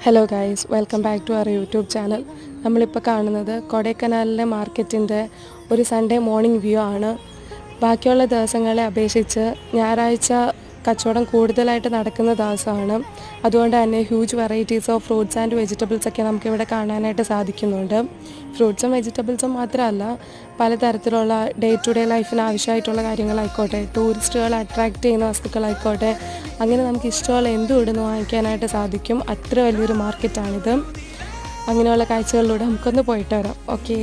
Hello guys, welcome back to our YouTube channel. നമ്മളിപ്പോൾ കാണുന്നത് കൊടൈക്കനാലിലെ മാർക്കറ്റിൻ്റെ ഒരു സൺഡേ മോർണിംഗ് വ്യൂ ആണ്. ബാക്കിയുള്ള ദിവസങ്ങളെ അപേക്ഷിച്ച് ഞായറാഴ്ച കച്ചവടം കൂടുതലായിട്ട് നടക്കുന്ന ദിവസമാണ്. അതുകൊണ്ട് തന്നെ huge varieties of fruits and vegetables ഒക്കെ നമുക്കിവിടെ കാണാനായിട്ട് സാധിക്കുന്നുണ്ട്. ഫ്രൂട്ട്സും വെജിറ്റബിൾസും മാത്രമല്ല, പലതരത്തിലുള്ള ഡേ ടു ഡേ ലൈഫിന് ആവശ്യമായിട്ടുള്ള കാര്യങ്ങളായിക്കോട്ടെ, ടൂറിസ്റ്റുകളെ അട്രാക്റ്റ് ചെയ്യുന്ന വസ്തുക്കളായിക്കോട്ടെ, അങ്ങനെ നമുക്ക് ഇഷ്ടമുള്ള എന്തും ഇവിടുന്ന് വാങ്ങിക്കാനായിട്ട് സാധിക്കും. അത്ര വലിയൊരു മാർക്കറ്റാണിത്. അങ്ങനെയുള്ള കാഴ്ചകളിലൂടെ നമുക്കൊന്ന് പോയിട്ട് വരാം. ഓക്കേ.